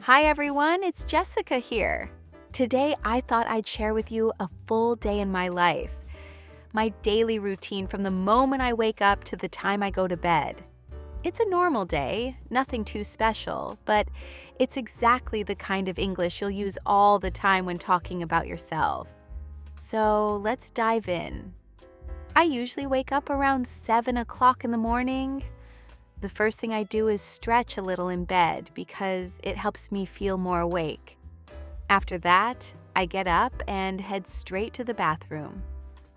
Hi everyone, it's Jessica here. Today I thought I'd share with you a full day in my life, my daily routine from the moment I wake up to the time I go to bed. It's a normal day, nothing too special, but it's exactly the kind of English you'll use all the time when talking about yourself. So let's dive in. I usually wake up around 7 o'clock in the morning. The first thing I do is stretch a little in bed because it helps me feel more awake. After that, I get up and head straight to the bathroom.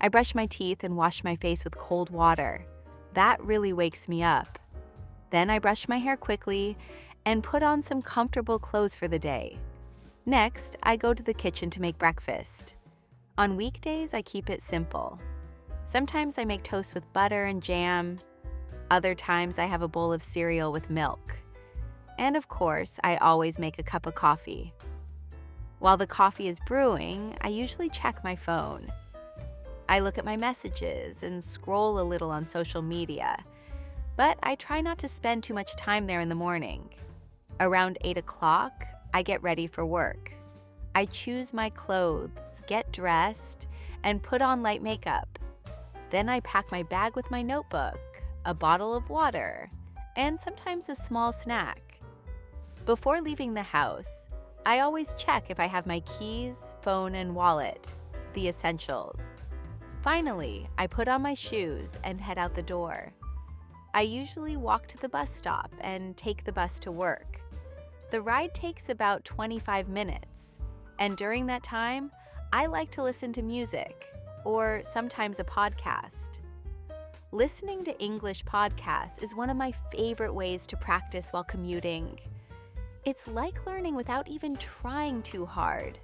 I brush my teeth and wash my face with cold water. That really wakes me up. Then I brush my hair quickly and put on some comfortable clothes for the day. Next, I go to the kitchen to make breakfast. On weekdays, I keep it simple. Sometimes I make toast with butter and jam. Other times I have a bowl of cereal with milk. And of course, I always make a cup of coffee. While the coffee is brewing, I usually check my phone. I look at my messages and scroll a little on social media, but I try not to spend too much time there in the morning. Around 8 o'clock, I get ready for work. I choose my clothes, get dressed, and put on light makeup. Then I pack my bag with my notebook, a bottle of water, and sometimes a small snack. Before leaving the house, I always check if I have my keys, phone, and wallet, the essentials. Finally, I put on my shoes and head out the door. I usually walk to the bus stop and take the bus to work. The ride takes about 25 minutes, and during that time, I like to listen to music, or sometimes a podcast. Listening to English podcasts is one of my favorite ways to practice while commuting. It's like learning without even trying too hard.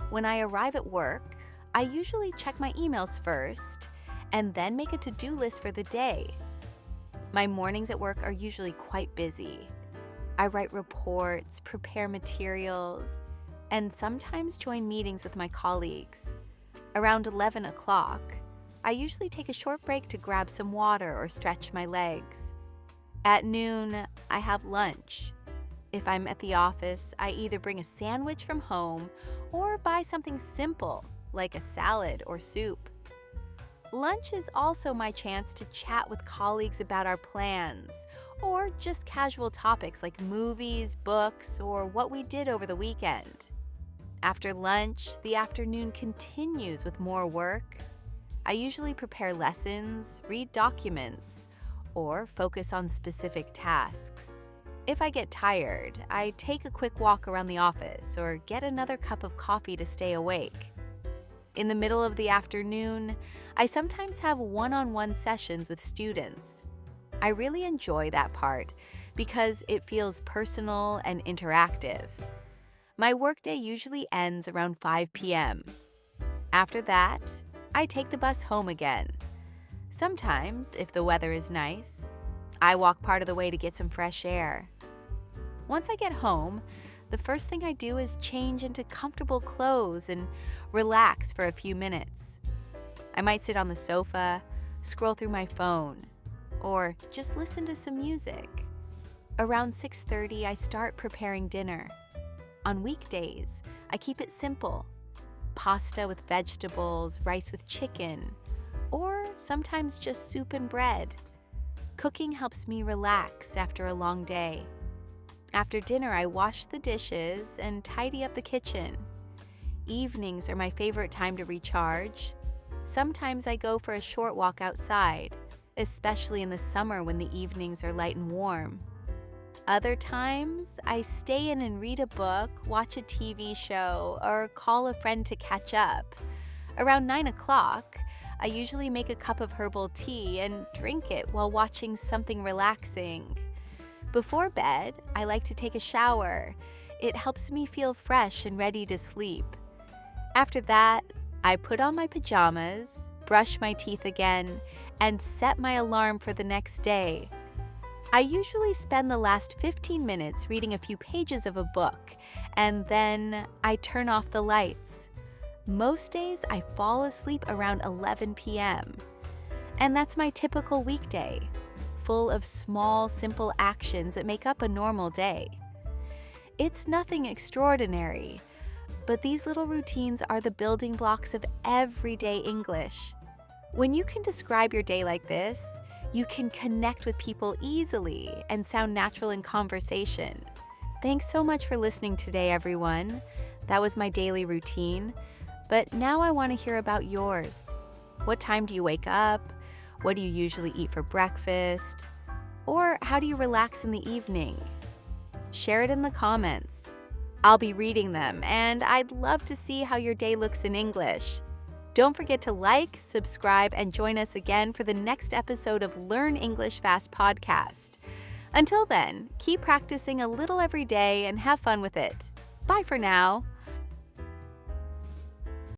When I arrive at work, I usually check my emails first and then make a to-do list for the day. My mornings at work are usually quite busy. I write reports, prepare materials, and sometimes join meetings with my colleagues. Around 11 o'clock, I usually take a short break to grab some water or stretch my legs. At noon, I have lunch. If I'm at the office, I either bring a sandwich from home or buy something simple like a salad or soup. Lunch is also my chance to chat with colleagues about our plans or just casual topics like movies, books, or what we did over the weekend. After lunch, the afternoon continues with more work. I usually prepare lessons, read documents, or focus on specific tasks. If I get tired, I take a quick walk around the office or get another cup of coffee to stay awake. In the middle of the afternoon, I sometimes have one-on-one sessions with students. I really enjoy that part because it feels personal and interactive. My workday usually ends around 5 p.m. After that, I take the bus home again. Sometimes, if the weather is nice, I walk part of the way to get some fresh air. Once I get home, the first thing I do is change into comfortable clothes and relax for a few minutes. I might sit on the sofa, scroll through my phone, or just listen to some music. Around 6:30, I start preparing dinner. On weekdays, I keep it simple. Pasta with vegetables, rice with chicken, or sometimes just soup and bread. Cooking helps me relax after a long day. After dinner, I wash the dishes and tidy up the kitchen. Evenings are my favorite time to recharge. Sometimes I go for a short walk outside, especially in the summer when the evenings are light and warm. Other times, I stay in and read a book, watch a TV show, or call a friend to catch up. Around 9 o'clock, I usually make a cup of herbal tea and drink it while watching something relaxing. Before bed, I like to take a shower. It helps me feel fresh and ready to sleep. After that, I put on my pajamas, brush my teeth again, and set my alarm for the next day. I usually spend the last 15 minutes reading a few pages of a book, and then I turn off the lights. Most days, I fall asleep around 11 p.m. And that's my typical weekday, full of small, simple actions that make up a normal day. It's nothing extraordinary, but these little routines are the building blocks of everyday English. When you can describe your day like this, you can connect with people easily and sound natural in conversation. Thanks so much for listening today, everyone. That was my daily routine, but now I want to hear about yours. What time do you wake up? What do you usually eat for breakfast? Or how do you relax in the evening? Share it in the comments. I'll be reading them, and I'd love to see how your day looks in English. Don't forget to like, subscribe, and join us again for the next episode of Learn English Fast podcast. Until then, keep practicing a little every day and have fun with it. Bye for now.